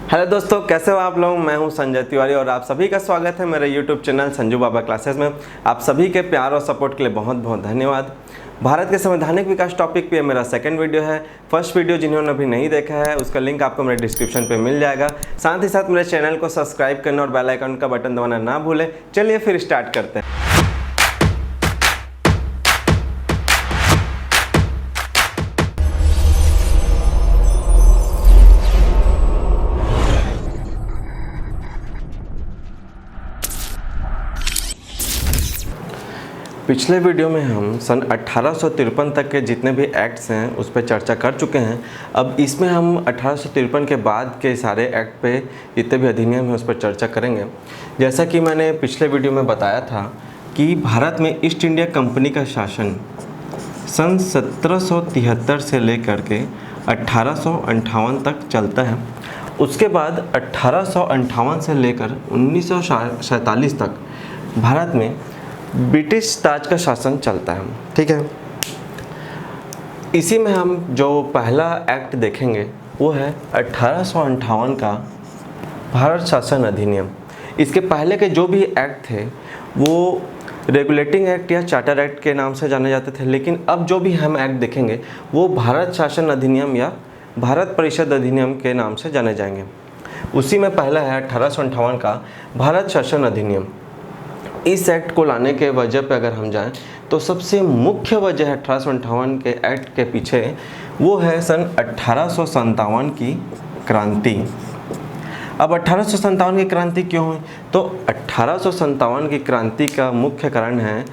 Hello दोस्तों, कैसे हो आप लोग। मैं हूं संजय तिवारी और आप सभी का स्वागत है मेरे यूट्यूब चैनल संजू बाबा क्लासेस में। आप सभी के प्यार और सपोर्ट के लिए बहुत बहुत धन्यवाद। भारत के संवैधानिक विकास टॉपिक पे मेरा सेकंड वीडियो है। फर्स्ट वीडियो जिन्होंने अभी नहीं देखा है उसका लिंक आपको मेरे डिस्क्रिप्शन पे मिल जाएगा। साथ ही साथ मेरे चैनल को सब्सक्राइब करना और बेल आइकन का बटन दबाना ना भूलें। चलिए फिर स्टार्ट करते हैं। पिछले वीडियो में हम सन 1853 तक के जितने भी एक्ट्स हैं उस पर चर्चा कर चुके हैं। अब इसमें हम 1853 के बाद के सारे एक्ट पे जितने भी अधिनियम हैं उस पर चर्चा करेंगे। जैसा कि मैंने पिछले वीडियो में बताया था कि भारत में ईस्ट इंडिया कंपनी का शासन सन 1773 से लेकर के 1858 तक चलता है। उसके बाद 1858 से लेकर 1947 तक भारत में ब्रिटिश ताज का शासन चलता है। ठीक है, इसी में हम जो पहला एक्ट देखेंगे वो है 1858 का भारत शासन अधिनियम। इसके पहले के जो भी एक्ट थे वो रेगुलेटिंग एक्ट या चार्टर एक्ट के नाम से जाने जाते थे, लेकिन अब जो भी हम एक्ट देखेंगे वो भारत शासन अधिनियम या भारत परिषद अधिनियम के नाम से जाने जाएंगे। उसी में पहला है 1858 का भारत शासन अधिनियम। इस एक्ट को लाने के वजह पे अगर हम जाएं तो सबसे मुख्य वजह है 1858 के एक्ट के पीछे वो है सन 1857 की क्रांति। अब 1857 की क्रांति क्यों हुई? तो 1857 की क्रांति का मुख्य कारण है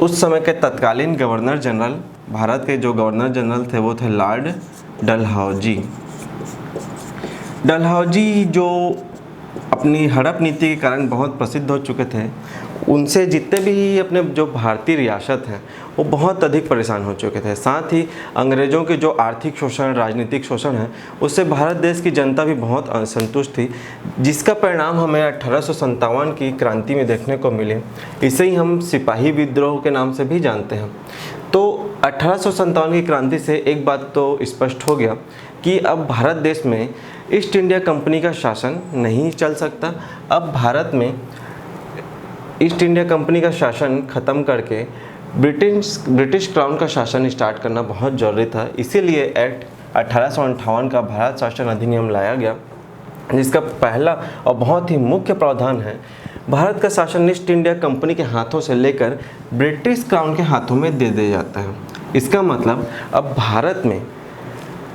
उस समय के तत्कालीन गवर्नर जनरल, भारत के जो गवर्नर जनरल थे वो थे लॉर्ड डलहौजी। डलहौजी जो अपनी हड़प नीति के कारण बहुत प्रसिद्ध हो चुके थे, उनसे जितने भी अपने जो भारतीय रियासत हैं वो बहुत अधिक परेशान हो चुके थे। साथ ही अंग्रेज़ों के जो आर्थिक शोषण, राजनीतिक शोषण है उससे भारत देश की जनता भी बहुत असंतुष्ट थी, जिसका परिणाम हमें 1857 की क्रांति में देखने को मिले। इसे ही हम सिपाही विद्रोह के नाम से भी जानते हैं। तो 1857 की क्रांति से एक बात तो स्पष्ट हो गया कि अब भारत देश में ईस्ट इंडिया कंपनी का शासन नहीं चल सकता। अब भारत में ईस्ट इंडिया कंपनी का शासन ख़त्म करके ब्रिटिश क्राउन का शासन स्टार्ट करना बहुत ज़रूरी था। इसीलिए एक्ट 1858 का भारत शासन अधिनियम लाया गया, जिसका पहला और बहुत ही मुख्य प्रावधान है भारत का शासन ईस्ट इंडिया कंपनी के हाथों से लेकर ब्रिटिश क्राउन के हाथों में दे दिया जाता है। इसका मतलब अब भारत में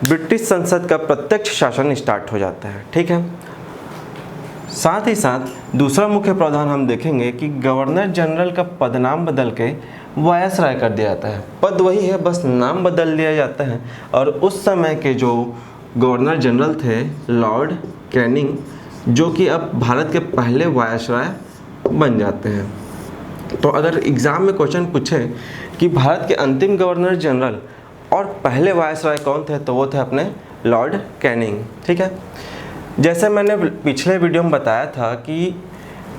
ब्रिटिश संसद का प्रत्यक्ष शासन स्टार्ट हो जाता है। ठीक है, साथ ही साथ दूसरा मुख्य प्रावधान हम देखेंगे कि गवर्नर जनरल का पदनाम बदल के वायसराय कर दिया जाता है। पद वही है, बस नाम बदल दिया जाता है। और उस समय के जो गवर्नर जनरल थे लॉर्ड कैनिंग, जो कि अब भारत के पहले वायसराय बन जाते हैं। तो अगर एग्ज़ाम में क्वेश्चन पूछे कि भारत के अंतिम गवर्नर जनरल और पहले वायसराय कौन थे, तो वो थे अपने लॉर्ड कैनिंग। ठीक है, जैसे मैंने पिछले वीडियो में बताया था कि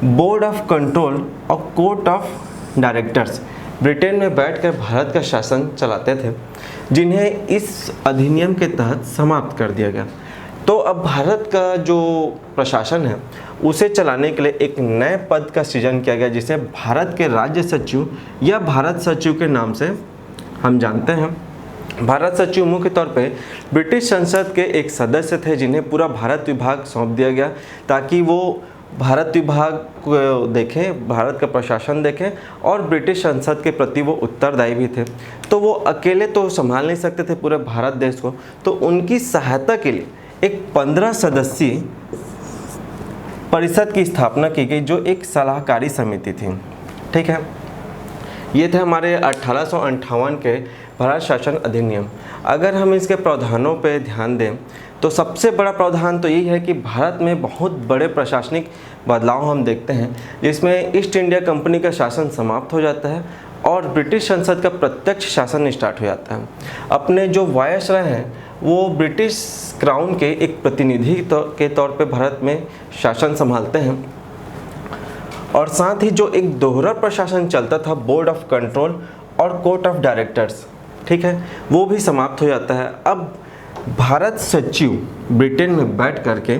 बोर्ड ऑफ कंट्रोल और कोर्ट ऑफ डायरेक्टर्स ब्रिटेन में बैठकर भारत का शासन चलाते थे, जिन्हें इस अधिनियम के तहत समाप्त कर दिया गया। तो अब भारत का जो प्रशासन है उसे चलाने के लिए एक नए पद का सृजन किया गया, जिसे भारत के राज्य सचिव या भारत सचिव के नाम से हम जानते हैं। भारत सचिव मुख्य तौर पे ब्रिटिश संसद के एक सदस्य थे, जिन्हें पूरा भारत विभाग सौंप दिया गया ताकि वो भारत विभाग को देखें, भारत का प्रशासन देखें और ब्रिटिश संसद के प्रति वो उत्तरदायी भी थे। तो वो अकेले तो संभाल नहीं सकते थे पूरे भारत देश को, तो उनकी सहायता के लिए एक 15 सदस्यीय परिषद की स्थापना की गई, जो एक सलाहकारी समिति थी। ठीक है, ये थे हमारे 1858 के भारत शासन अधिनियम। अगर हम इसके प्रावधानों पर ध्यान दें तो सबसे बड़ा प्रावधान तो यही है कि भारत में बहुत बड़े प्रशासनिक बदलाव हम देखते हैं, जिसमें ईस्ट इंडिया कंपनी का शासन समाप्त हो जाता है और ब्रिटिश संसद का प्रत्यक्ष शासन स्टार्ट हो जाता है। अपने जो वायसराय हैं वो ब्रिटिश क्राउन के एक प्रतिनिधि के तौर पे भारत में शासन संभालते हैं। और साथ ही जो एक दोहरा प्रशासन चलता था, बोर्ड ऑफ कंट्रोल और कोर्ट ऑफ डायरेक्टर्स, ठीक है, वो भी समाप्त हो जाता है। अब भारत सचिव ब्रिटेन में बैठ करके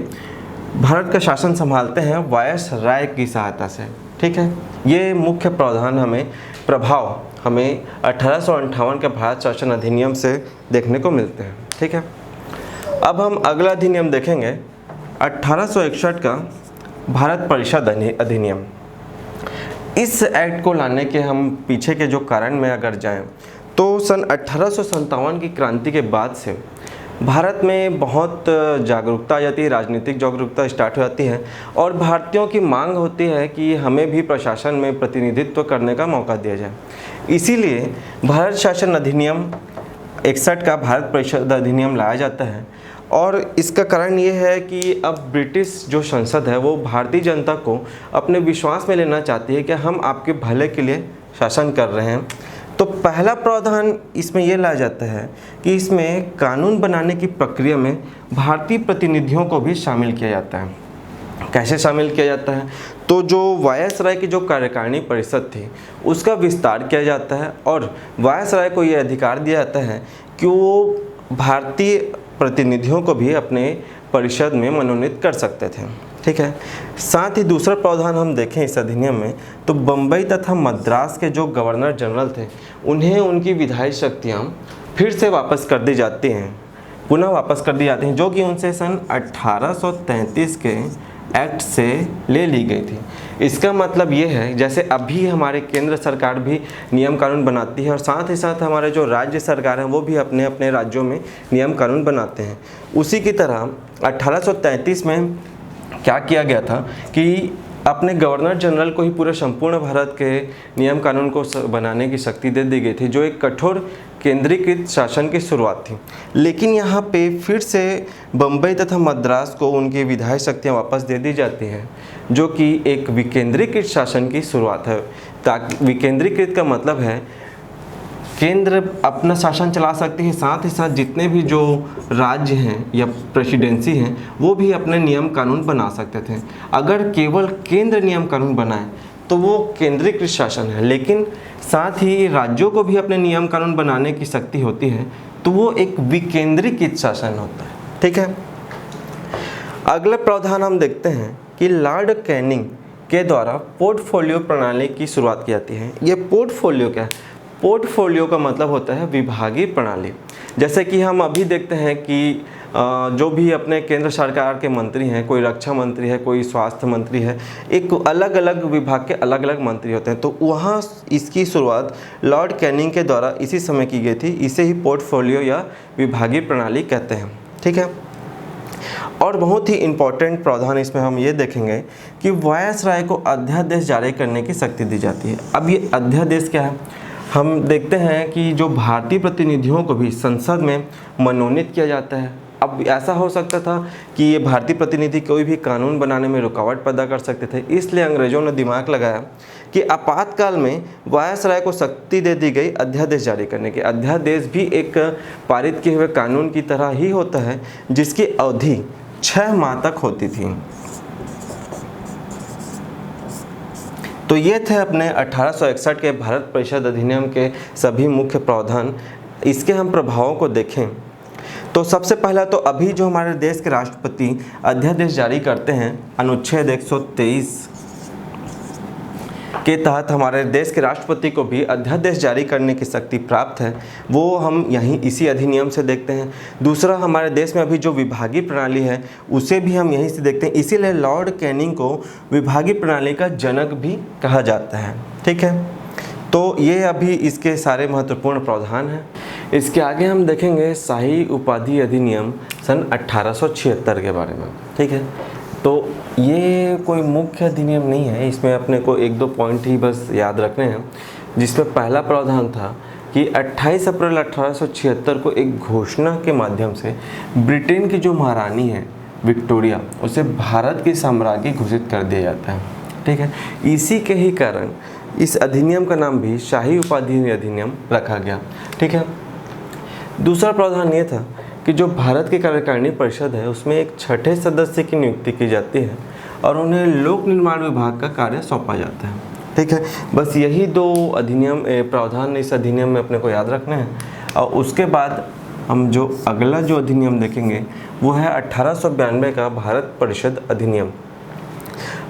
भारत का शासन संभालते हैं वायसराय की सहायता से। ठीक है, ये मुख्य प्रावधान हमें 1858 के भारत शासन अधिनियम से देखने को मिलते हैं। ठीक है, अब हम अगला अधिनियम देखेंगे 1861 का भारत परिषद अधिनियम। इस एक्ट को लाने के हम पीछे के जो कारण में अगर जाएं तो सन 1857 की क्रांति के बाद से भारत में बहुत जागरूकता आ जाती है, राजनीतिक जागरूकता स्टार्ट हो जाती है और भारतीयों की मांग होती है कि हमें भी प्रशासन में प्रतिनिधित्व करने का मौका दिया जाए। इसीलिए भारत शासन अधिनियम 61 का भारत परिषद अधिनियम लाया जाता है और इसका कारण ये है कि अब ब्रिटिश जो संसद है वो भारतीय जनता को अपने विश्वास में लेना चाहती है कि हम आपके भले के लिए शासन कर रहे हैं। तो पहला प्रावधान इसमें यह लाया जाता है कि इसमें कानून बनाने की प्रक्रिया में भारतीय प्रतिनिधियों को भी शामिल किया जाता है। कैसे शामिल किया जाता है? तो जो वायसराय की जो कार्यकारिणी परिषद थी उसका विस्तार किया जाता है और वायसराय को यह अधिकार दिया जाता है कि वो भारतीय प्रतिनिधियों को भी अपने परिषद में मनोनीत कर सकते थे। ठीक है, साथ ही दूसरा प्रावधान हम देखें इस अधिनियम में तो बम्बई तथा मद्रास के जो गवर्नर जनरल थे उन्हें उनकी विधायी शक्तियाँ फिर से वापस कर दी जाती हैं, पुनः वापस कर दी जाती हैं, जो कि उनसे सन 1833 के एक्ट से ले ली गई थी। इसका मतलब ये है जैसे अभी हमारे केंद्र सरकार भी नियम कानून बनाती है और साथ ही साथ हमारे जो राज्य सरकार हैं वो भी अपने अपने राज्यों में नियम कानून बनाते हैं। उसी की तरह 1833 में क्या किया गया था कि अपने गवर्नर जनरल को ही पूरे संपूर्ण भारत के नियम कानून को बनाने की शक्ति दे दी गई थी, जो एक कठोर केंद्रीकृत शासन की शुरुआत थी। लेकिन यहाँ पे फिर से बम्बई तथा मद्रास को उनकी विधायी शक्तियाँ वापस दे दी जाती हैं, जो कि एक विकेंद्रीकृत शासन की शुरुआत है। ताकि विकेंद्रीकृत का मतलब है केंद्र अपना शासन चला सकती है, साथ ही साथ जितने भी जो राज्य हैं या प्रेसिडेंसी हैं वो भी अपने नियम कानून बना सकते थे। अगर केवल केंद्र नियम कानून बनाए तो वो केंद्रीकृत शासन है, लेकिन साथ ही राज्यों को भी अपने नियम कानून बनाने की शक्ति होती है तो वो एक विकेंद्रीकृत शासन होता है। ठीक है, अगला प्रावधान हम देखते हैं कि लॉर्ड कैनिंग के द्वारा पोर्टफोलियो प्रणाली की शुरुआत की जाती है। ये पोर्टफोलियो क्या है? पोर्टफोलियो का मतलब होता है विभागीय प्रणाली। जैसे कि हम अभी देखते हैं कि जो भी अपने केंद्र सरकार के मंत्री हैं, कोई रक्षा मंत्री है, कोई स्वास्थ्य मंत्री है, एक अलग अलग विभाग के अलग अलग मंत्री होते हैं, तो वहाँ इसकी शुरुआत लॉर्ड कैनिंग के द्वारा इसी समय की गई थी। इसे ही पोर्टफोलियो या विभागीय प्रणाली कहते हैं। ठीक है, और बहुत ही इम्पॉर्टेंट प्रावधान इसमें हम ये देखेंगे कि वायसराय को अध्यादेश जारी करने की शक्ति दी जाती है। अब ये अध्यादेश क्या है? हम देखते हैं कि जो भारतीय प्रतिनिधियों को भी संसद में मनोनीत किया जाता है। अब ऐसा हो सकता था कि ये भारतीय प्रतिनिधि कोई भी कानून बनाने में रुकावट पैदा कर सकते थे, इसलिए अंग्रेज़ों ने दिमाग लगाया कि आपातकाल में वायसराय को शक्ति दे दी गई अध्यादेश जारी करने की। अध्यादेश भी एक पारित किए हुए कानून की तरह ही होता है जिसकी अवधि 6 माह तक होती थी। तो ये थे अपने 1861 के भारत परिषद अधिनियम के सभी मुख्य प्रावधान। इसके हम प्रभावों को देखें तो सबसे पहला तो अभी जो हमारे देश के राष्ट्रपति अध्यादेश जारी करते हैं, अनुच्छेद 123 के तहत हमारे देश के राष्ट्रपति को भी अध्यादेश जारी करने की शक्ति प्राप्त है, वो हम यहीं इसी अधिनियम से देखते हैं। दूसरा, हमारे देश में अभी जो विभागीय प्रणाली है उसे भी हम यहीं से देखते हैं, इसीलिए लॉर्ड कैनिंग को विभागीय प्रणाली का जनक भी कहा जाता है। ठीक है, तो ये अभी इसके सारे महत्वपूर्ण प्रावधान हैं। इसके आगे हम देखेंगे शाही उपाधि अधिनियम सन 1876 के बारे में। ठीक है, तो ये कोई मुख्य अधिनियम नहीं है, इसमें अपने को 1-2 पॉइंट ही बस याद रखने हैं। जिसमें पहला प्रावधान था कि 28 अप्रैल 1876 को एक घोषणा के माध्यम से ब्रिटेन की जो महारानी है विक्टोरिया, उसे भारत की साम्राज्ञी घोषित कर दिया जाता है। ठीक है, इसी के ही कारण इस अधिनियम का नाम भी शाही उपाधि अधिनियम रखा गया। ठीक है, दूसरा प्रावधान ये था कि जो भारत की कार्यकारिणी परिषद है उसमें एक 6ठे सदस्य की नियुक्ति की जाती है और उन्हें लोक निर्माण विभाग का कार्य सौंपा जाता है। ठीक है, बस यही 2 अधिनियम प्रावधान इस अधिनियम में अपने को याद रखने हैं। और उसके बाद हम जो अगला जो अधिनियम देखेंगे वो है 1892 का भारत परिषद अधिनियम।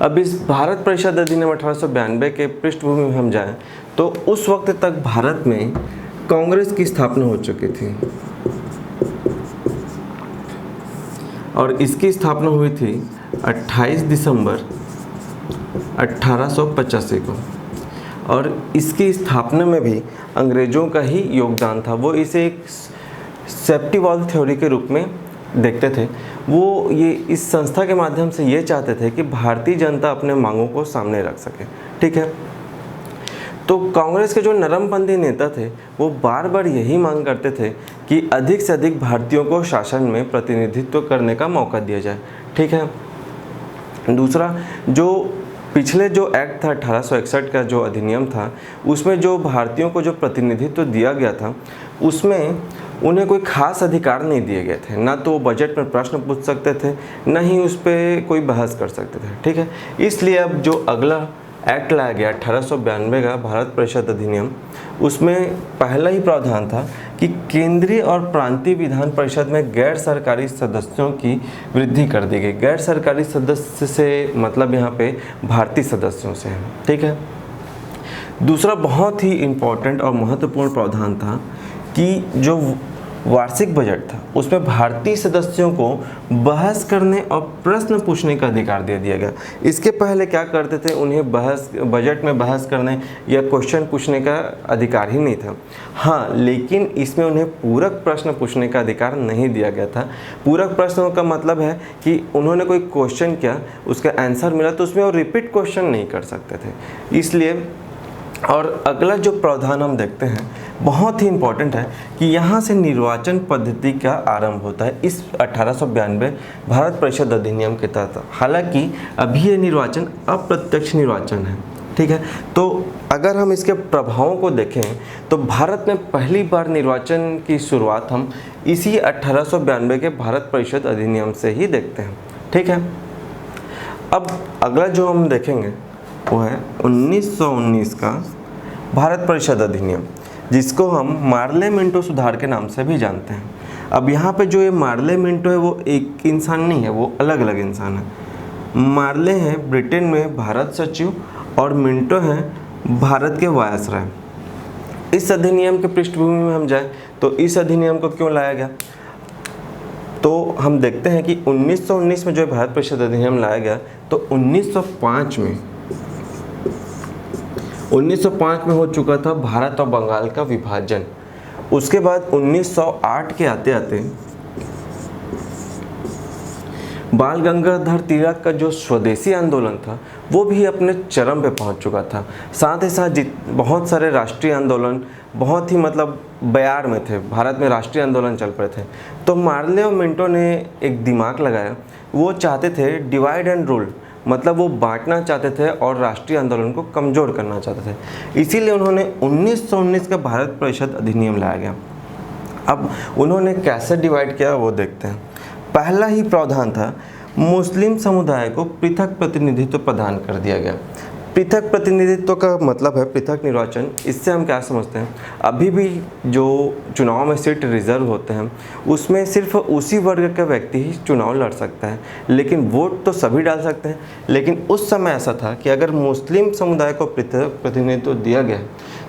अब इस भारत परिषद अधिनियम 1892 के पृष्ठभूमि में हम जाएं तो उस वक्त तक भारत में कांग्रेस की स्थापना हो चुकी थी और इसकी स्थापना हुई थी 28 दिसंबर 1885 को, और इसकी स्थापना में भी अंग्रेज़ों का ही योगदान था। वो इसे एक सेफ्टी वॉल्व थ्योरी के रूप में देखते थे। वो ये इस संस्था के माध्यम से ये चाहते थे कि भारतीय जनता अपने मांगों को सामने रख सके। ठीक है, तो कांग्रेस के जो नरमपंथी नेता थे वो बार बार यही मांग करते थे कि अधिक से अधिक भारतीयों को शासन में प्रतिनिधित्व करने का मौका दिया जाए। ठीक है, दूसरा जो पिछले जो एक्ट था 1861 का जो अधिनियम था, उसमें जो भारतीयों को जो प्रतिनिधित्व दिया गया था उसमें उन्हें कोई खास अधिकार नहीं दिए गए थे। ना तो वो बजट में प्रश्न पूछ सकते थे, ना ही उस पर कोई बहस कर सकते थे। ठीक है, इसलिए अब जो अगला एक्ट लाया गया 1892 का भारत परिषद अधिनियम, उसमें पहला ही प्रावधान था कि केंद्रीय और प्रांतीय विधान परिषद में गैर सरकारी सदस्यों की वृद्धि कर दी गई। गैर सरकारी सदस्य से मतलब यहाँ पे भारतीय सदस्यों से है। ठीक है, दूसरा बहुत ही इम्पोर्टेंट और महत्वपूर्ण प्रावधान था कि जो वार्षिक बजट था उसमें भारतीय सदस्यों को बहस करने और प्रश्न पूछने का अधिकार दे दिया गया। इसके पहले क्या करते थे, उन्हें बजट में बहस करने या क्वेश्चन पूछने का अधिकार ही नहीं था। हाँ, लेकिन इसमें उन्हें पूरक प्रश्न पूछने का अधिकार नहीं दिया गया था। पूरक प्रश्नों का मतलब है कि उन्होंने कोई क्वेश्चन किया, उसका आंसर मिला तो उसमें वो रिपीट क्वेश्चन नहीं कर सकते थे। इसलिए और अगला जो प्रावधान हम देखते हैं बहुत ही इम्पॉर्टेंट है कि यहाँ से निर्वाचन पद्धति का आरंभ होता है इस 1892 भारत परिषद अधिनियम के तहत। हालांकि अभी ये निर्वाचन अप्रत्यक्ष निर्वाचन है। ठीक है, तो अगर हम इसके प्रभावों को देखें तो भारत में पहली बार निर्वाचन की शुरुआत हम इसी 1892 के भारत परिषद अधिनियम से ही देखते हैं। ठीक है, अब अगला जो हम देखेंगे वो है 1919 का भारत परिषद अधिनियम, जिसको हम मार्ले मिंटो सुधार के नाम से भी जानते हैं। अब यहाँ पे जो ये मार्ले मिंटो है वो एक इंसान नहीं है, वो अलग अलग इंसान है। मार्ले हैं ब्रिटेन में भारत सचिव और मिंटो हैं भारत के वायसराय। इस अधिनियम के पृष्ठभूमि में हम जाएं तो इस अधिनियम को क्यों लाया गया, तो हम देखते हैं कि 1919 में जो भारत परिषद अधिनियम लाया गया तो 1905 में हो चुका था भारत और बंगाल का विभाजन। उसके बाद 1908 के आते आते बाल गंगाधर तिलक का जो स्वदेशी आंदोलन था वो भी अपने चरम पे पहुंच चुका था। साथ ही साथ बहुत सारे राष्ट्रीय आंदोलन बहुत ही मतलब बयार में थे, भारत में राष्ट्रीय आंदोलन चल पड़े थे। तो मार्ले और मिंटो ने एक दिमाग लगाया, वो चाहते थे डिवाइड एंड रूल, मतलब वो बांटना चाहते थे और राष्ट्रीय आंदोलन को कमज़ोर करना चाहते थे। इसीलिए उन्होंने 1919 का भारत परिषद अधिनियम लाया गया। अब उन्होंने कैसे डिवाइड किया वो देखते हैं। पहला ही प्रावधान था मुस्लिम समुदाय को पृथक प्रतिनिधित्व प्रदान कर दिया गया। पृथक प्रतिनिधित्व का मतलब है पृथक निर्वाचन। इससे हम क्या समझते हैं, अभी भी जो चुनाव में सीट रिजर्व होते हैं उसमें सिर्फ उसी वर्ग का व्यक्ति ही चुनाव लड़ सकता है, लेकिन वोट तो सभी डाल सकते हैं। लेकिन उस समय ऐसा था कि अगर मुस्लिम समुदाय को पृथक प्रतिनिधित्व दिया गया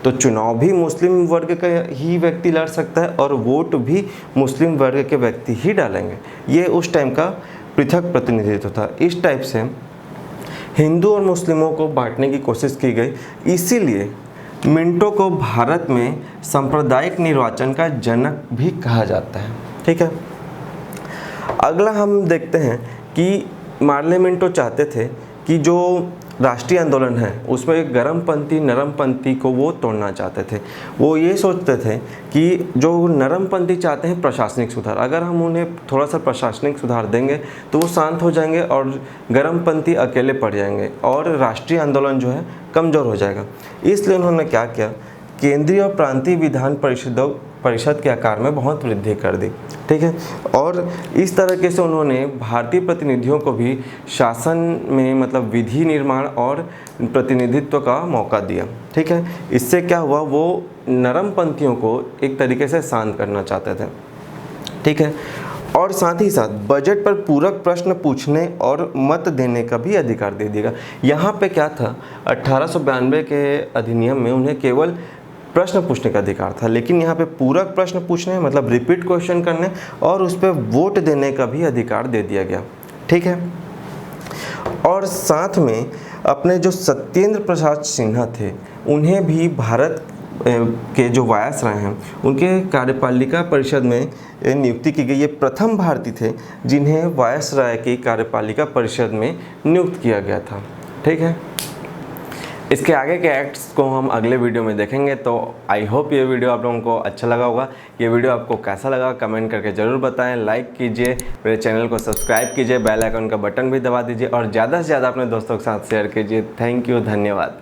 तो चुनाव भी मुस्लिम वर्ग का ही व्यक्ति लड़ सकता है और वोट भी मुस्लिम वर्ग के व्यक्ति ही डालेंगे। ये उस टाइम का पृथक प्रतिनिधित्व था। इस टाइप से हिंदू और मुस्लिमों को बांटने की कोशिश की गई। इसीलिए मिंटो को भारत में सांप्रदायिक निर्वाचन का जनक भी कहा जाता है। ठीक है, अगला हम देखते हैं कि मार्ले मिंटो चाहते थे कि जो राष्ट्रीय आंदोलन है उसमें गर्मपंथी नरमपंथी को वो तोड़ना चाहते थे। वो ये सोचते थे कि जो नरमपंथी चाहते हैं प्रशासनिक सुधार, अगर हम उन्हें थोड़ा सा प्रशासनिक सुधार देंगे तो वो शांत हो जाएंगे और गर्मपंथी अकेले पड़ जाएंगे और राष्ट्रीय आंदोलन जो है कमज़ोर हो जाएगा। इसलिए उन्होंने क्या किया, केंद्रीय और प्रांतीय विधान परिषद के आकार में बहुत वृद्धि कर दी। ठीक है, और इस तरीके से उन्होंने भारतीय प्रतिनिधियों को भी शासन में मतलब विधि निर्माण और प्रतिनिधित्व का मौका दिया। ठीक है, इससे क्या हुआ, वो नरमपंथियों को एक तरीके से शांत करना चाहते थे। ठीक है। और साथ ही साथ बजट पर पूरक प्रश्न पूछने और मत देने का भी अधिकार दे देगा। यहाँ पे क्या था, 1892 के अधिनियम में उन्हें केवल प्रश्न पूछने का अधिकार था, लेकिन यहाँ पे पूरक प्रश्न पूछने मतलब रिपीट क्वेश्चन करने और उस पर वोट देने का भी अधिकार दे दिया गया। ठीक है। और साथ में अपने जो सत्येंद्र प्रसाद सिन्हा थे, उन्हें भी भारत के जो वायसराय हैं उनके कार्यपालिका परिषद में नियुक्ति की गई। ये प्रथम भारतीय थे जिन्हें वायसराय की कार्यपालिका परिषद में नियुक्त किया गया था। ठीक है। इसके आगे के एक्ट्स को हम अगले वीडियो में देखेंगे। तो आई होप ये वीडियो आप लोगों को अच्छा लगा होगा। ये वीडियो आपको कैसा लगा कमेंट करके ज़रूर बताएं। लाइक कीजिए, मेरे चैनल को सब्सक्राइब कीजिए, बेल आइकन का बटन भी दबा दीजिए और ज़्यादा से ज़्यादा अपने दोस्तों के साथ शेयर कीजिए। थैंक यू, धन्यवाद।